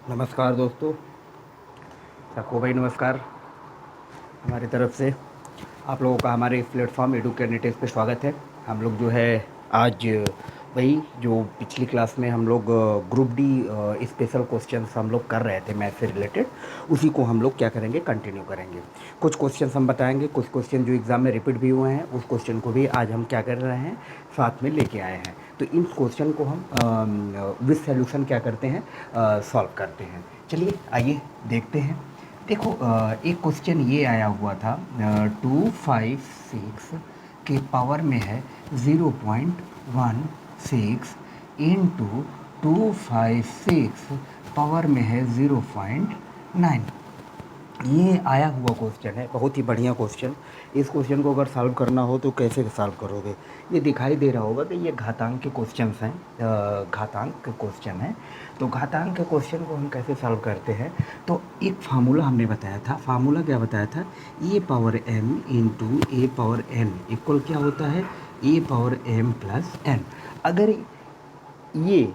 नमस्कार दोस्तों, सबको भाई नमस्कार। हमारी तरफ से आप लोगों का हमारे इस प्लेटफॉर्म एडुकेनेटिव पे स्वागत है। हम लोग जो है आज वही जो पिछली क्लास में हम लोग ग्रुप डी स्पेशल क्वेश्चंस हम लोग कर रहे थे मैथ से रिलेटेड, उसी को हम लोग क्या करेंगे, कंटिन्यू करेंगे। कुछ क्वेश्चंस हम बताएंगे, कुछ क्वेश्चन जो एग्ज़ाम में रिपीट भी हुए हैं उस क्वेश्चन को भी आज हम क्या कर रहे हैं, साथ में लेके आए हैं। तो इन क्वेश्चन को हम विद सॉल्यूशन क्या करते हैं, सॉल्व करते हैं। चलिए आइए देखते हैं। देखो एक क्वेश्चन ये आया हुआ था, 256 के पावर में है 0.16 इंटू 256 पावर में है 0.9। ये आया हुआ क्वेश्चन है, बहुत ही बढ़िया क्वेश्चन। इस क्वेश्चन को अगर सॉल्व करना हो तो कैसे सॉल्व करोगे, ये दिखाई दे रहा होगा कि ये घातांक के क्वेश्चंस हैं, घातांक के क्वेश्चन हैं। तो घातांक के क्वेश्चन को हम कैसे सॉल्व करते हैं, तो एक फार्मूला हमने बताया था। फार्मूला क्या बताया था, ए पावर एम इंटू ए पावर एन इक्वल क्या होता है, ए पावर एम प्लस एन। अगर ये,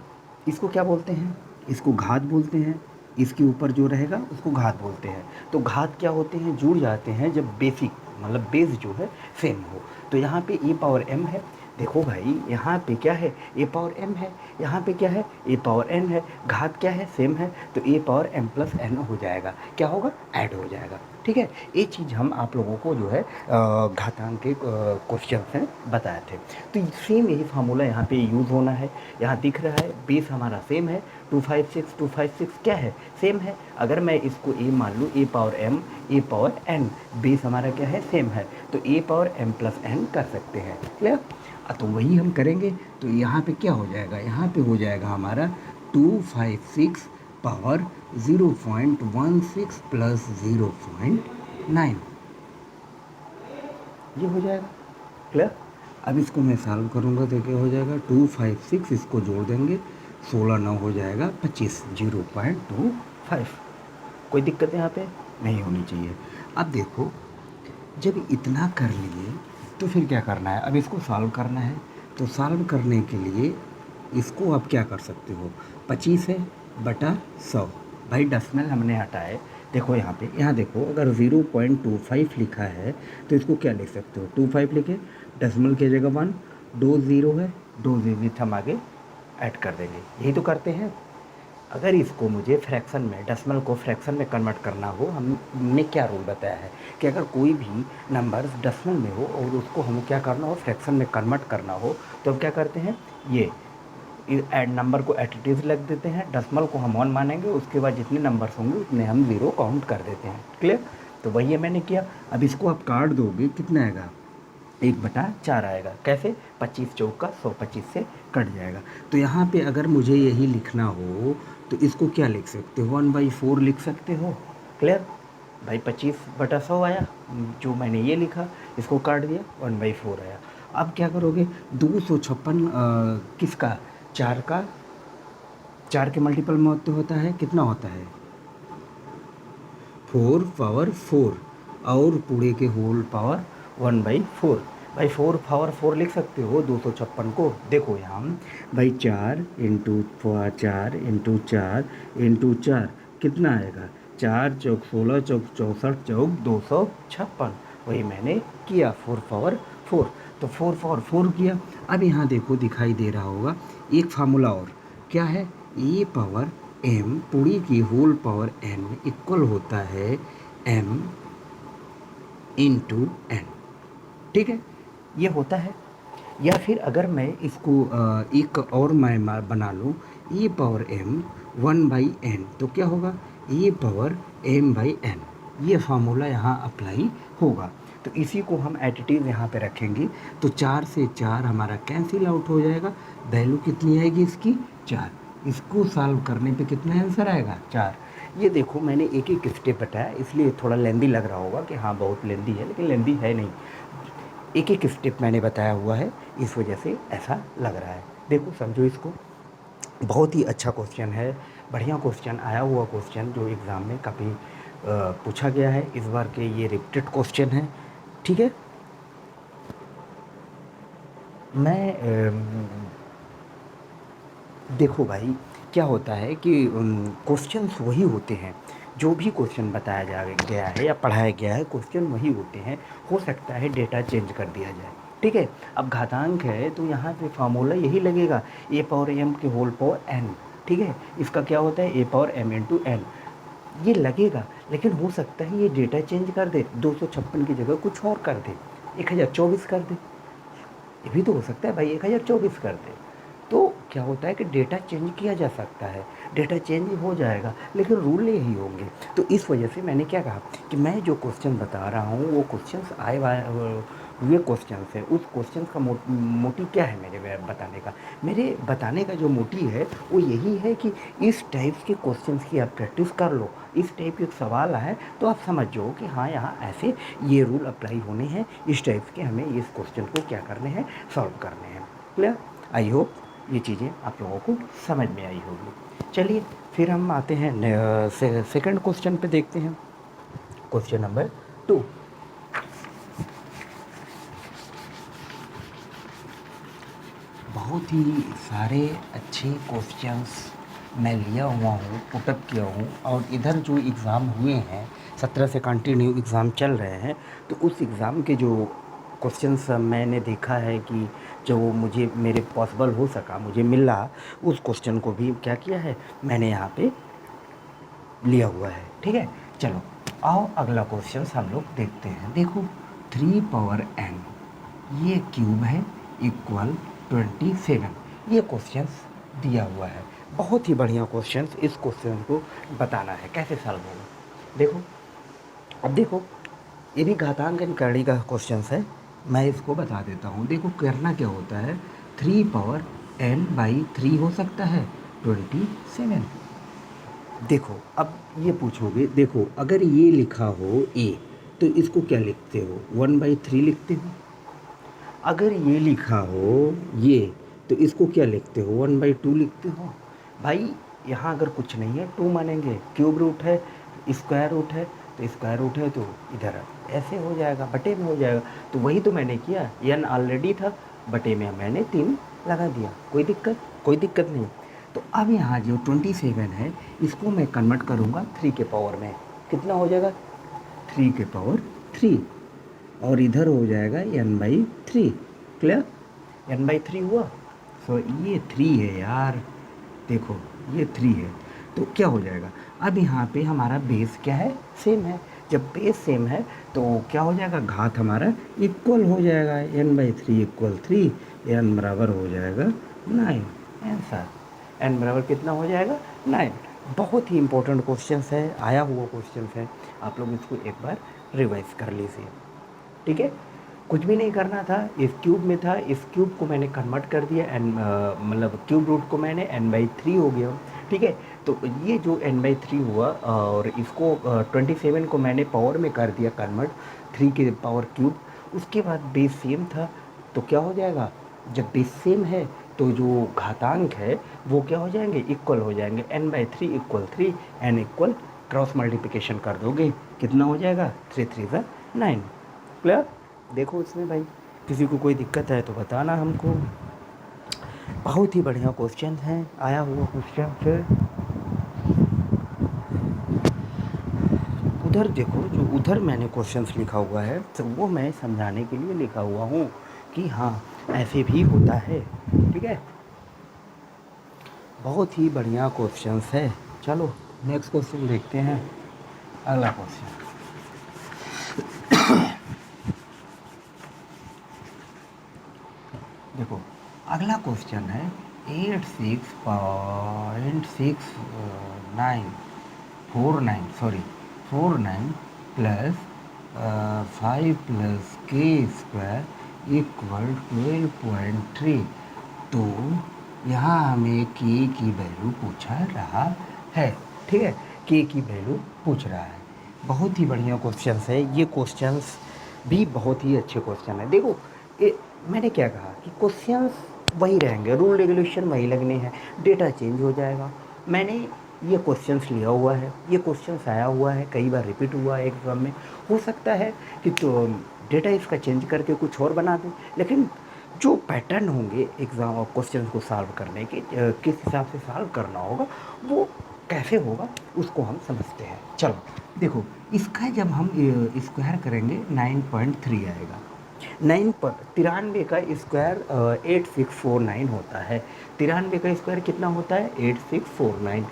इसको क्या बोलते हैं, इसको घात बोलते हैं, इसके ऊपर जो रहेगा उसको घात बोलते हैं। तो घात क्या होते हैं, जुड़ जाते हैं जब बेसिक मतलब बेस जो है सेम हो। तो यहाँ पे ए पावर एम है, देखो भाई यहाँ पे क्या है, ए पावर एम है, यहाँ पे क्या है, ए पावर एन है, घात क्या है, सेम है, तो A power M plus N हो जाएगा, क्या होगा, ऐड हो जाएगा। ठीक है, ये चीज़ हम आप लोगों को जो है घातांक के क्वेश्चन में बताए थे। तो सेम यही फार्मूला यहाँ पे यूज़ होना है। यहाँ दिख रहा है बेस हमारा सेम है, 256 क्या है, सेम है। अगर मैं इसको ए मान लूँ, A power M A power N, base हमारा क्या है, सेम है, तो A power M plus N कर सकते हैं। क्लियर। तो वही हम करेंगे। तो यहाँ पे क्या हो जाएगा, यहाँ पे हो जाएगा हमारा 256 पावर 0.16 प्लस 0.9, ये हो जाएगा। क्लियर। अब इसको मैं सॉल्व करूँगा तो क्या हो जाएगा, 256 इसको जोड़ देंगे, 16 9 हो जाएगा 25, 0.25। कोई दिक्कत यहाँ पे नहीं होनी चाहिए। अब देखो, जब इतना कर लिए तो फिर क्या करना है, अब इसको सॉल्व करना है। तो सॉल्व करने के लिए इसको आप क्या कर सकते हो, 25 है बटा 100, भाई डेसिमल हमने हटाए। देखो यहाँ पे, यहाँ देखो, अगर 0.25 लिखा है तो इसको क्या लिख सकते हो, 25 लिखे, डेसिमल की जगह 1, 2 ज़ीरो है, 2 डिजिट हम आगे ऐड कर देंगे, यही तो करते हैं। अगर इसको मुझे फ्रैक्शन में, डेसिमल को फ्रैक्शन में कन्वर्ट करना हो, हमने क्या रूल बताया है कि अगर कोई भी नंबर डेसिमल में हो और उसको हमें क्या करना हो, फ्रैक्शन में कन्वर्ट करना हो, तो हम क्या करते हैं, ये ऐड नंबर को एटिटिव लग देते हैं, डेसिमल को हम 1 मानेंगे, उसके बाद जितने नंबर्स होंगे उतने हम 0 काउंट कर देते हैं। क्लियर। तो वही मैंने किया। अब इसको आप काट दोगे, कितना आएगा, 1/4 आएगा। कैसे, 25 चौका 125 से कट जाएगा। तो यहाँ पे अगर मुझे यही लिखना हो तो इसको क्या लिख सकते हो, 1/4 लिख सकते हो। क्लियर। भाई 25/100 आया, जो मैंने ये लिखा, इसको काट दिया, 1/4 आया। अब क्या करोगे, 256 किसका, 4 का, 4 के मल्टीपल में तो होता है, कितना होता है, 4 पावर 4, और पूरे के होल पावर 1/4। भाई 4 पावर 4 लिख सकते हो 256 को। देखो यहाँ भाई 4 इंटू 4 कितना आएगा, 4 चौक 16 चौक 64 चौक 256, वही मैंने किया, 4 पावर 4। तो 4 पावर 4 किया। अब यहाँ देखो दिखाई दे रहा होगा एक फार्मूला और, क्या है, ए पावर एम पूरी की होल पावर एन इक्वल होता है एम इंटू एन। ठीक है, ये होता है। या फिर अगर मैं इसको एक और मैं बना लूँ, ए पावर एम 1/n, तो क्या होगा, ए पावर एम बाई एन। ये फार्मूला यहाँ अप्लाई होगा। तो इसी को हम एडिटिव यहाँ पे रखेंगे, तो 4 से 4 हमारा कैंसिल आउट हो जाएगा। वैल्यू कितनी आएगी इसकी, 4। इसको सॉल्व करने पे कितना आंसर आएगा, 4। ये देखो मैंने एक एक स्टेप बताया, इसलिए थोड़ा लेंदी लग रहा होगा कि हाँ बहुत लेंदी है, लेकिन लेंदी है नहीं। एक एक स्टेप मैंने बताया हुआ है, इस वजह से ऐसा लग रहा है। देखो समझो इसको, बहुत ही अच्छा क्वेश्चन है, बढ़िया क्वेश्चन आया हुआ क्वेश्चन, जो एग्ज़ाम में काफ़ी पूछा गया है। इस बार के ये रिपीटेड क्वेश्चन है। ठीक है, मैं देखो भाई, क्या होता है कि क्वेश्चंस वही होते हैं, जो भी क्वेश्चन बताया जा गया है या पढ़ाया गया है क्वेश्चन वही होते हैं। हो सकता है डेटा चेंज कर दिया जाए, ठीक है। अब घातांक है तो यहाँ पे फार्मूला यही लगेगा, ए पावर एम के होल पावर एन, ठीक है। इसका क्या होता है, ए पावर एम इंटू एन, ये लगेगा। लेकिन हो सकता है ये डेटा चेंज कर दे, 256 की जगह कुछ और कर दे, 1024 कर दे, ये भी तो हो सकता है भाई, 1024 कर दे। तो क्या होता है कि डेटा चेंज किया जा सकता है, डेटा चेंज हो जाएगा, लेकिन रूल यही होंगे। तो इस वजह से मैंने क्या कहा कि मैं जो क्वेश्चन बता रहा हूँ वो क्वेश्चंस हुए क्वेश्चंस है। उस क्वेश्चन का मोटिव क्या है मेरे बताने का, मेरे बताने का जो मोटिव है वो यही है कि इस टाइप के क्वेश्चंस की आप प्रैक्टिस कर लो। इस टाइप के सवाल आए तो आप समझ जाओ कि हाँ यहाँ ऐसे ये रूल अप्लाई होने हैं, इस टाइप के हमें इस क्वेश्चन को क्या करने हैं, सॉल्व करने हैं। क्लियर? आई होप ये चीज़ें आप लोगों को समझ में आई होगी। चलिए फिर हम आते हैं सेकंड क्वेश्चन पे, देखते हैं क्वेश्चन नंबर 2। बहुत ही सारे अच्छे क्वेश्चंस मैं लिया हुआ हूँ, पुटअप किया हूँ, और इधर जो एग्ज़ाम हुए हैं 17 से कंटिन्यू एग्ज़ाम चल रहे हैं, तो उस एग्ज़ाम के जो क्वेश्चंस मैंने देखा है कि जो मुझे मेरे पॉसिबल हो सका, मुझे मिला, उस क्वेश्चन को भी क्या किया है मैंने यहाँ पे लिया हुआ है, ठीक है। चलो आओ अगला क्वेश्चन हम लोग देखते हैं। देखो 3 पावर n ये क्यूब है इक्वल 27, ये क्वेश्चन दिया हुआ है। बहुत ही बढ़िया क्वेश्चन, इस क्वेश्चन को बताना है कैसे सॉल्व होगा। देखो अब देखो, ये भी घातांक करणी का क्वेश्चन है, मैं इसको बता देता हूँ। देखो करना क्या होता है, 3 पावर n/3 हो सकता है 27। देखो अब ये पूछोगे, देखो अगर ये लिखा हो a तो इसको क्या लिखते हो, 1/3 लिखते हो। अगर ये लिखा हो ये तो इसको क्या लिखते हो, 1/2 लिखते हो। भाई यहाँ अगर कुछ नहीं है 2 मानेंगे, क्यूब रूट है, स्क्वायर रूट है, तो स्क्वायर रूट है तो इधर ऐसे हो जाएगा, बटे में हो जाएगा। तो वही तो मैंने किया, n ऑलरेडी था, बटे में मैंने 3 लगा दिया, कोई दिक्कत नहीं। तो अब यहाँ जो 27 है इसको मैं कन्वर्ट करूँगा 3 के पावर में, कितना हो जाएगा 3 के पावर 3, और इधर हो जाएगा n/3। क्लियर? n/3 हुआ। सो ये 3 है यार, देखो ये 3 है, तो क्या हो जाएगा, अब यहाँ पे हमारा बेस क्या है, सेम है। जब बेस सेम है तो क्या हो जाएगा, घात हमारा इक्वल हो जाएगा, n/3 इक्वल 3, n बराबर हो जाएगा 9। आंसर n बराबर कितना हो जाएगा, 9। बहुत ही इंपॉर्टेंट क्वेश्चन है, आया हुआ क्वेश्चन है, आप लोग इसको एक बार रिवाइज कर लीजिए, ठीक है। कुछ भी नहीं करना था, इस क्यूब में था, इस क्यूब को मैंने कन्वर्ट कर दिया, मतलब क्यूब रूट को मैंने n/3 हो गया, ठीक है। तो ये जो n/3 हुआ, और इसको 27 को मैंने पावर में कर दिया कन्वर्ट, 3 के पावर क्यूब। उसके बाद बेस सेम था, तो क्या हो जाएगा, जब बेस सेम है तो जो घातांक है वो क्या हो जाएंगे, इक्वल हो जाएंगे, n/3 equal 3, n equal cross multiplication कर दोगे, कितना हो जाएगा, 3 3 9। क्लियर? देखो इसमें भाई किसी को कोई दिक्कत है तो बताना हमको। बहुत ही बढ़िया क्वेश्चन है, आया हुआ क्वेश्चन है। उधर देखो, जो उधर मैंने क्वेश्चंस लिखा हुआ है तो वो मैं समझाने के लिए लिखा हुआ हूँ कि हाँ ऐसे भी होता है, ठीक है। बहुत ही बढ़िया क्वेश्चंस है। चलो नेक्स्ट क्वेश्चन देखते हैं, अगला क्वेश्चन। देखो अगला क्वेश्चन है 49 प्लस 5 प्लस के स्क्वायर इक्वल 12.3। तो यहाँ हमें के की वैल्यू पूछा रहा है, ठीक है, के की वैल्यू पूछ रहा है। बहुत ही बढ़िया क्वेश्चन है, ये क्वेश्चंस भी बहुत ही अच्छे क्वेश्चन है। देखो मैंने क्या कहा कि क्वेश्चंस वही रहेंगे, रूल रेगुलेशन वही लगने हैं, डेटा चेंज हो जाएगा। मैंने ये क्वेश्चंस लिया हुआ है, ये क्वेश्चंस आया हुआ है, कई बार रिपीट हुआ है एग्जाम में। हो सकता है कि तो डेटा इसका चेंज करके कुछ और बना दें, लेकिन जो पैटर्न होंगे एग्ज़ाम और क्वेश्चन को सॉल्व करने के, किस हिसाब से सॉल्व करना होगा, वो कैसे होगा उसको हम समझते हैं। चलो देखो, इसका जब हम स्क्वायर करेंगे 9.3 आएगा। 93 का स्क्वायर 8649 होता है। 93 का स्क्वायर कितना होता है? 8649।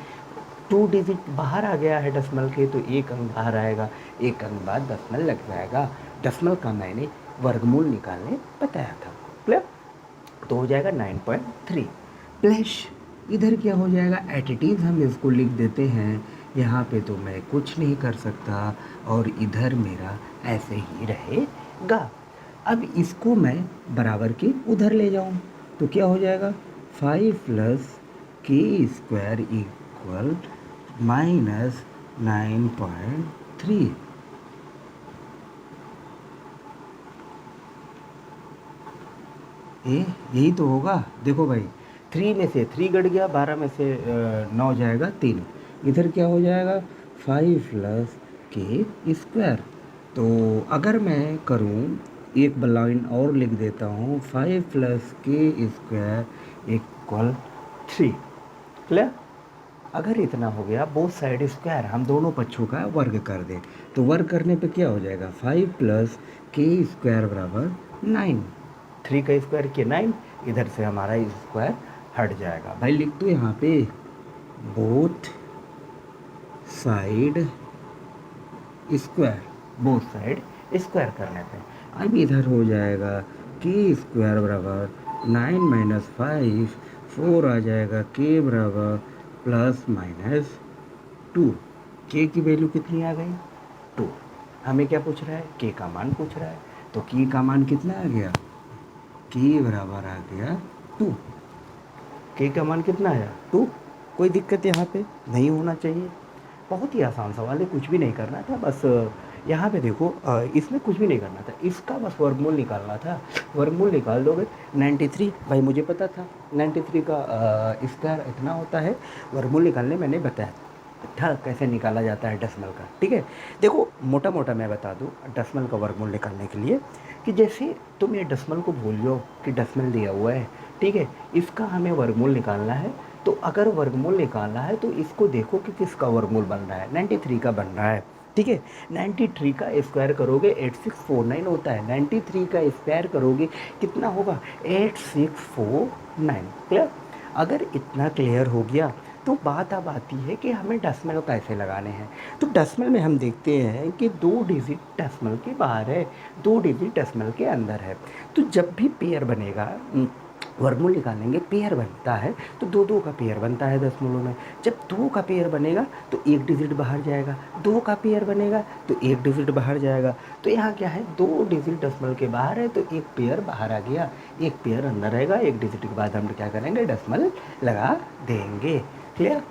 2 डिजिट बाहर आ गया है डेसिमल के, तो एक अंक बाहर आएगा, एक अंक बाद डेसिमल लग जाएगा। डेसिमल का मैंने वर्गमूल निकालने बताया था। क्लियर? तो हो जाएगा 9.3 प्लस इधर क्या हो जाएगा, एडिटिव हम इसको लिख देते हैं। यहाँ पे तो मैं कुछ नहीं कर सकता और इधर मेरा ऐसे ही रहेगा। अब इसको मैं बराबर के उधर ले जाऊँ तो क्या हो जाएगा, 5 प्लस के स्क्वायर इक्वल -9.3। यही तो होगा। देखो भाई, 3 में से 3 घट गया, 12 में से 9 जाएगा 3। इधर क्या हो जाएगा, 5 प्लस के स्क्वायर। तो अगर मैं करूँ, एक लाइन और लिख देता हूँ, 5 प्लस के स्क्वायर इक्वल 3। क्लियर? अगर इतना हो गया, बोथ साइड स्क्वायर, हम दोनों पक्षों का वर्ग कर दें, तो वर्ग करने पे क्या हो जाएगा, 5 प्लस के स्क्वायर बराबर 9। 3 का स्क्वायर किया 9, इधर से हमारा स्क्वायर हट जाएगा। भाई लिख दो यहाँ पे, both side square, both side square करने पे अब इधर हो जाएगा के स्क्वायर बराबर 9 माइनस 5, 4 आ जाएगा, के बराबर +-2। के की वैल्यू कितनी आ गई, 2। हमें क्या पूछ रहा है, के का मान पूछ रहा है, तो के का मान कितना आ गया, के बराबर आ गया 2। के का मान कितना आया, 2। कोई दिक्कत यहाँ पे नहीं होना चाहिए। बहुत ही आसान सवाल है, कुछ भी नहीं करना था, बस यहाँ पे देखो, इसमें कुछ भी नहीं करना था, इसका बस वर्गमूल निकालना था। वर्गमूल निकाल दोगे 93, भाई मुझे पता था 93 का स्क्वायर इतना होता है। वर्गमूल निकालने मैंने बताया था कैसे निकाला जाता है डेसिमल का। ठीक है, देखो मोटा मोटा मैं बता दूँ डेसिमल का वर्गमूल निकालने के लिए, कि जैसे तुम ये डेसिमल को भूल जाओ कि डेसिमल दिया हुआ है, ठीक है, इसका हमें वर्गमूल निकालना है। तो अगर वर्गमूल निकालना है तो इसको देखो कि किसका वर्गमूल बन रहा है, 93 का बन रहा है। ठीक है, 93 का स्क्वायर करोगे 8649 होता है, 93 का स्क्वायर करोगे कितना होगा, 8649। क्लियर? अगर इतना क्लियर हो गया तो बात अब आती है कि हमें डेसिमल कैसे लगाने हैं। तो डेसिमल में हम देखते हैं कि 2 डिजिट डेसिमल के बाहर है, 2 डिजिट डेसिमल के अंदर है। तो जब भी पेयर बनेगा, वर्गमूल निकालेंगे, पेयर बनता है तो 2-2 का पेयर बनता है दशमलव में। जब 2 का पेयर बनेगा तो 1 डिजिट बाहर जाएगा, 2 का पेयर बनेगा तो 1 डिजिट बाहर जाएगा। तो यहाँ क्या है, 2 डिजिट डेसिमल के बाहर है तो एक पेयर बाहर आ गया, एक पेयर अंदर रहेगा, 1 डिजिट के बाद हम क्या करेंगे, डेसिमल लगा देंगे। क्लियर?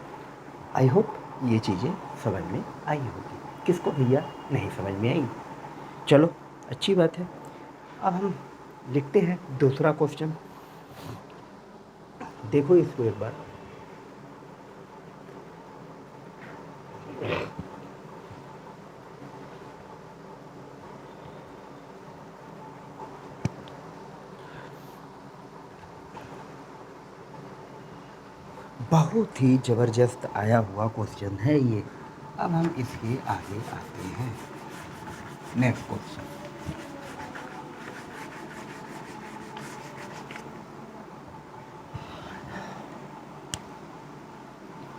आई होप ये चीज़ें समझ में आई होगी। किसको भैया नहीं समझ में आई? चलो अच्छी बात है। अब हम लिखते हैं दूसरा क्वेश्चन। देखो इसको एक बार, बहुत ही ज़बरदस्त आया हुआ क्वेश्चन है ये। अब हम इसके आगे आते हैं, नेक्स्ट क्वेश्चन।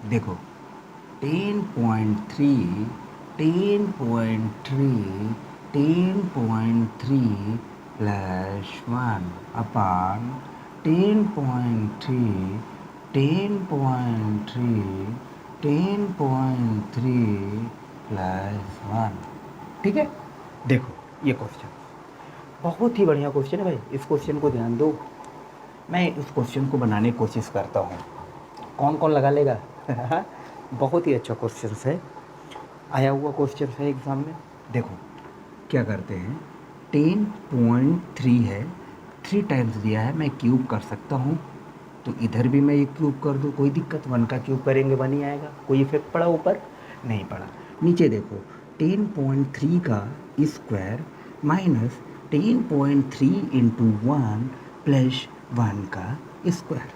देखो 10.3 10.3 10.3 प्लस 1 अपान 10.3 10.3 10.3 प्लस 1। ठीक है, देखो ये क्वेश्चन बहुत ही बढ़िया क्वेश्चन है भाई, इस क्वेश्चन को ध्यान दो। मैं इस क्वेश्चन को बनाने की कोशिश करता हूँ, कौन कौन लगा लेगा बहुत ही अच्छा क्वेश्चन है, आया हुआ क्वेश्चन है एग्ज़ाम में। देखो क्या करते हैं, 10.3 है, 3 टाइम्स दिया है, मैं क्यूब कर सकता हूँ, तो इधर भी मैं एक क्यूब कर दूँ, कोई दिक्कत, 1 का क्यूब करेंगे 1 ही आएगा। कोई इफेक्ट पड़ा ऊपर? नहीं पड़ा। नीचे देखो 10.3 का स्क्वायर माइनस 10.3 इंटू 1 प्लस 1 का स्क्वायर।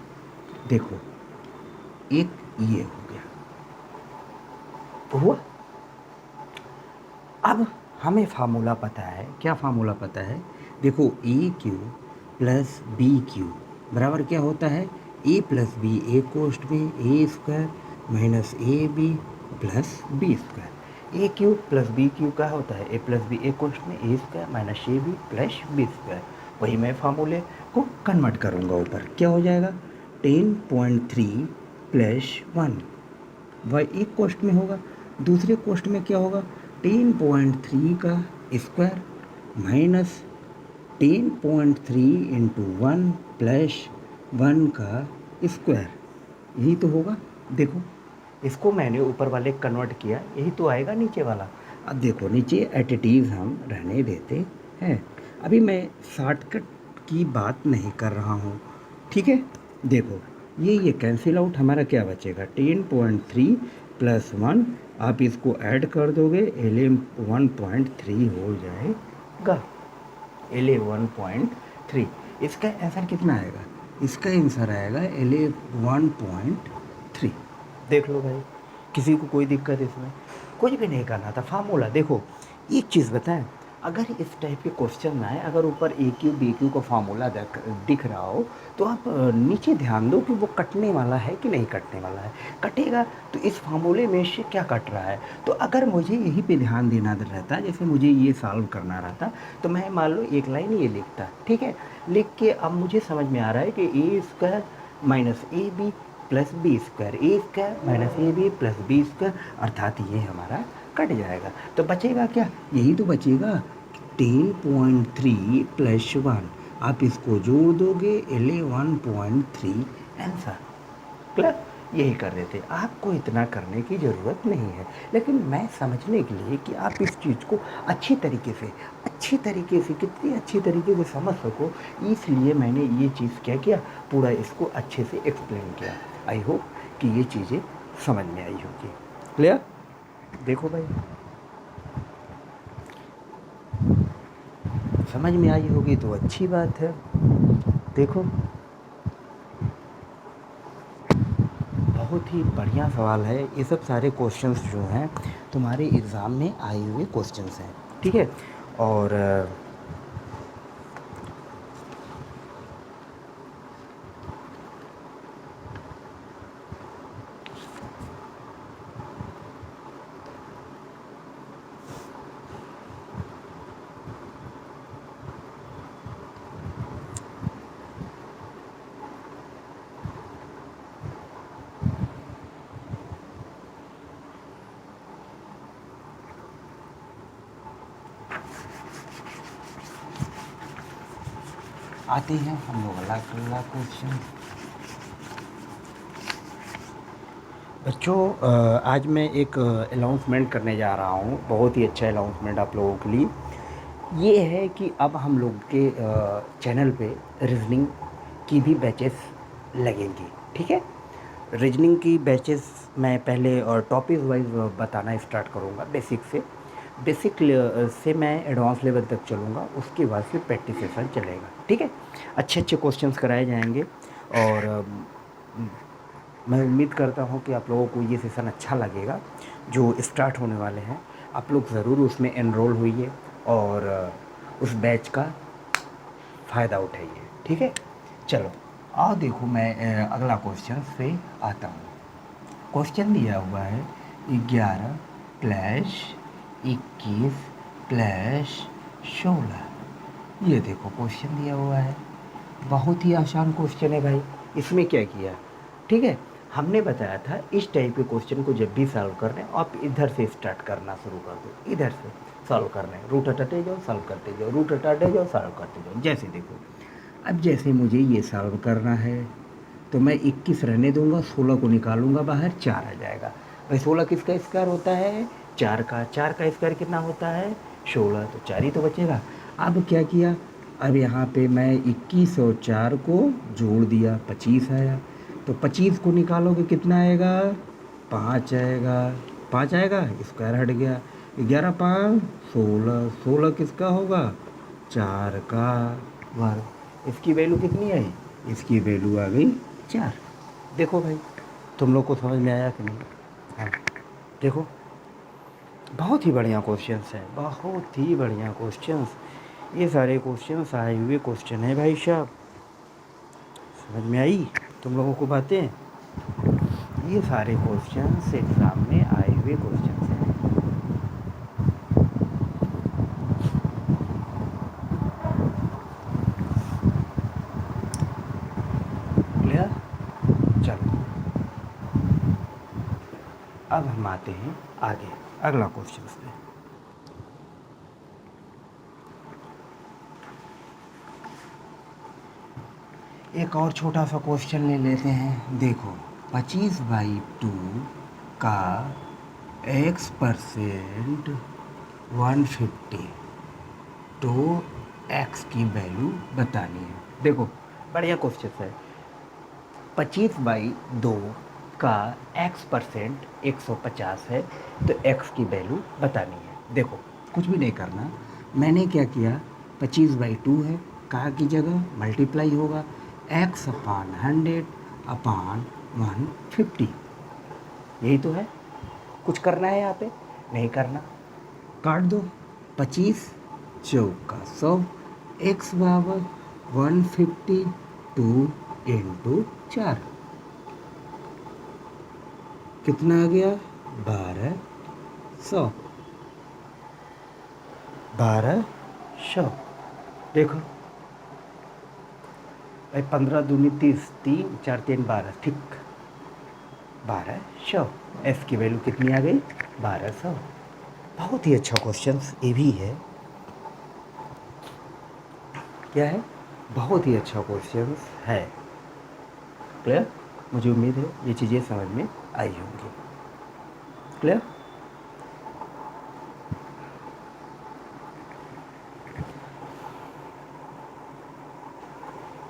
देखो एक ये हो गया, हुआ। अब हमें फार्मूला पता है, क्या फार्मूला पता है? देखो ए क्यू प्लस बी क्यू बराबर क्या होता है? ए प्लस बी ए कोष्ट में A square minus A B plus B square. A Q plus B Q क्या होता है? ए प्लस बी ए कोष्ट में A square minus A B plus B square. वही मैं फार्मूले को कन्वर्ट करूँगा ऊपर, क्या हो जाएगा? 10.3 प्लस 1 वह एक कोष्ट में होगा, दूसरे कोष्ट में क्या होगा? 10.3 का स्क्वायर माइनस 10.3 इंटू 1 प्लस 1 का स्क्वायर, यही तो होगा। देखो इसको मैंने ऊपर वाले कन्वर्ट किया, यही तो आएगा नीचे वाला। अब देखो नीचे एडिटिव हम रहने देते हैं, अभी मैं शॉर्टकट की बात नहीं कर रहा हूँ, ठीक है। देखो ये कैंसिल आउट, हमारा क्या बचेगा? 10.3 प्लस 1, आप इसको ऐड कर दोगे 11.3 हो जाएगा। 11.3, इसका आंसर कितना आएगा? इसका आंसर आएगा 11.3। देख लो भाई, किसी को कोई दिक्कत इसमें? कुछ भी नहीं करना था। फार्मूला देखो, एक चीज़ बताएं, अगर इस टाइप के क्वेश्चन में आए, अगर ऊपर ए क्यू बी क्यू का फार्मूला दिख रहा हो, तो आप नीचे ध्यान दो कि वो कटने वाला है कि नहीं कटने वाला है। कटेगा तो इस फार्मूले में से क्या कट रहा है, तो अगर मुझे यही पे ध्यान देना रहता, जैसे मुझे ये सॉल्व करना रहता, तो मैं मान लो एक लाइन ये लिखता, ठीक है। लिख के अब मुझे समझ में आ रहा है कि A square minus A B plus B square, A square minus A B plus B square, अर्थात ये हमारा कट जाएगा। तो बचेगा क्या? यही तो बचेगा, 10.3 प्लस 1, आप इसको जोड़ दोगे 11.3 आंसर। क्लियर? यही कर रहे थे, आपको इतना करने की ज़रूरत नहीं है, लेकिन मैं समझने के लिए कि आप इस चीज़ को अच्छी तरीके से कितनी अच्छी तरीके से समझ सको, इसलिए मैंने ये चीज़ क्या किया, पूरा इसको अच्छे से एक्सप्लेन किया। आई होप कि ये चीज़ें समझ में आई होगी। क्लियर? देखो भाई, समझ में आई होगी तो अच्छी बात है। देखो बहुत ही बढ़िया सवाल है, ये सब सारे क्वेश्चंस जो हैं तुम्हारे एग्ज़ाम में आए हुए क्वेश्चंस हैं, ठीक है। और आते हैं हम लोग अगला क्वेश्चन। बच्चों आज मैं एक अनाउंसमेंट करने जा रहा हूँ, बहुत ही अच्छा अनाउंसमेंट आप लोगों के लिए। ये है कि अब हम लोग के चैनल पे रीजनिंग की भी बैचेस लगेंगी, ठीक है। रीजनिंग की बैचेस मैं पहले और टॉपिक वाइज बताना स्टार्ट करूँगा, बेसिक से मैं एडवांस लेवल तक चलूँगा, उसके बाद फिर प्रैक्टिस सेशन चलेगा, ठीक है। अच्छे क्वेश्चंस कराए जाएंगे, और मैं उम्मीद करता हूँ कि आप लोगों को ये सेशन अच्छा लगेगा जो स्टार्ट होने वाले हैं। आप लोग ज़रूर उसमें एनरोल होइए और उस बैच का फ़ायदा उठाइए, ठीक है। चलो आओ देखो, मैं अगला क्वेश्चन पे आता हूँ। क्वेश्चन दिया हुआ है 11 प्लस 21 प्लस 16। ये देखो क्वेश्चन दिया हुआ है, बहुत ही आसान क्वेश्चन है भाई। इसमें क्या किया, ठीक है, हमने बताया था इस टाइप के क्वेश्चन को जब भी सॉल्व करने, आप इधर से स्टार्ट करना शुरू कर दो, इधर से सॉल्व करने, रूट हटाते जाओ सॉल्व करते जाओ, रूट हटाते जाओ सॉल्व करते जाओ। जैसे देखो, अब जैसे मुझे ये सॉल्व करना है, तो मैं 21 रहने दूंगा, 16 को निकालूंगा बाहर, 4 आ जाएगा। भाई 16 किसका स्क्वायर होता है? 4 का। 4 का स्क्वायर कितना होता है? 16, तो 4 ही तो बचेगा। अब क्या किया, अब यहाँ पे मैं 21 और 4 को जोड़ दिया, 25 आया। तो 25 को निकालोगे कितना आएगा? 5 आएगा। 5 आएगा, स्क्वायर हट गया। 11 5 16, 16 किसका होगा? 4 का वर्ग। इसकी वैल्यू कितनी आई, इसकी वैल्यू आ गई 4। देखो भाई तुम लोग को समझ में आया कि नहीं। हाँ देखो बहुत ही बढ़िया क्वेश्चंस है, बहुत ही बढ़िया क्वेश्चंस। ये सारे क्वेश्चंस आए हुए क्वेश्चन है भाई साहब। समझ में आई तुम लोगों को बातें। ये सारे क्वेश्चंस एग्ज़ाम में आए हुए क्वेश्चंस हैं। क्लियर। चलो अब हम आते हैं आगे अगला क्वेश्चन पे। एक और छोटा सा क्वेश्चन ले लेते हैं। देखो 25/2 का x% 150 तो x की वैल्यू बतानी है। देखो बढ़िया क्वेश्चन है। 25/2 का x% 150 है तो x की वैल्यू बतानी है। देखो कुछ भी नहीं करना, मैंने क्या किया, 25/2 है, का की जगह मल्टीप्लाई होगा x/100/150। यही तो है, कुछ करना है यहाँ पे नहीं करना, काट दो। 25 चौका 100, x बराबर 150 2 इंटू 4 कितना आ गया 1200। 1200 देखो भाई 15 दूनी 30, 3 4 3 12, ठीक 1200। एफ की वैल्यू कितनी आ गई 1200। बहुत ही अच्छा क्वेश्चन ये भी है। क्या है, बहुत ही अच्छा क्वेश्चन है। क्लियर। मुझे उम्मीद है ये चीज़ें समझ में आई होंगी। क्लियर।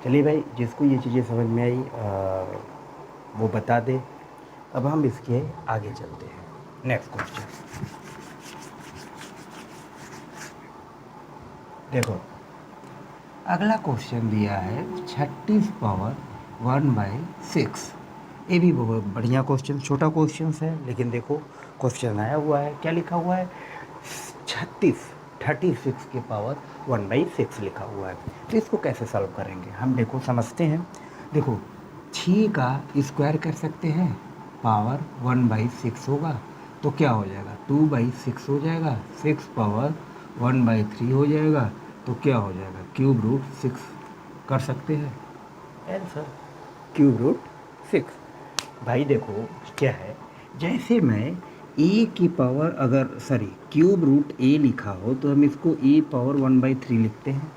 चलिए भाई जिसको ये चीज़ें समझ में आई वो बता दे। अब हम इसके आगे चलते हैं। नेक्स्ट क्वेश्चन देखो, अगला क्वेश्चन दिया है 36 पावर 1/6। ये भी बहुत बढ़िया क्वेश्चन, छोटा क्वेश्चन है लेकिन देखो क्वेश्चन आया हुआ है, क्या लिखा हुआ है 36 के पावर 1/6 लिखा हुआ है। तो इसको कैसे सॉल्व करेंगे हम, देखो समझते हैं। देखो 6 का स्क्वायर कर सकते हैं, पावर 1/6 होगा तो क्या हो जाएगा 2/6 हो जाएगा, 6 पावर 1/3 हो जाएगा तो क्या हो जाएगा √6 कर सकते हैं आंसर √6। भाई देखो क्या है, जैसे मैं ए की पावर अगर √a लिखा हो तो हम इसको a पावर 1/3 लिखते हैं।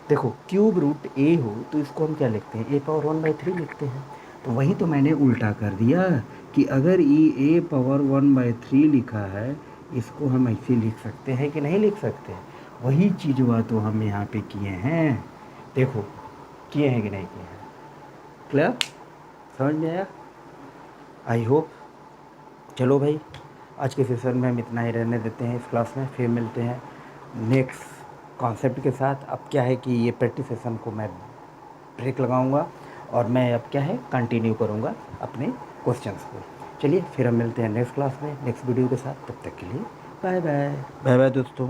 देखो √a हो तो इसको हम क्या लिखते हैं, a पावर 1/3 लिखते हैं। तो वही तो मैंने उल्टा कर दिया कि अगर ये a पावर 1/3 लिखा है इसको हम ऐसे लिख सकते हैं कि नहीं लिख सकते। वही चीज़ हुआ तो हम यहाँ पे किए हैं। देखो किए हैं कि नहीं किए हैं। क्लियर, समझ में आया आई होप। चलो भाई आज के सेशन में हम इतना ही रहने देते हैं इस क्लास में, फिर मिलते हैं नेक्स्ट कॉन्सेप्ट के साथ। अब क्या है कि ये प्रैक्टिस सेशन को मैं ब्रेक लगाऊंगा और मैं अब क्या है कंटिन्यू करूंगा अपने क्वेश्चंस को। चलिए फिर हम मिलते हैं नेक्स्ट क्लास में नेक्स्ट वीडियो के साथ। तब तक के लिए बाय बाय। बाय बाय दोस्तों।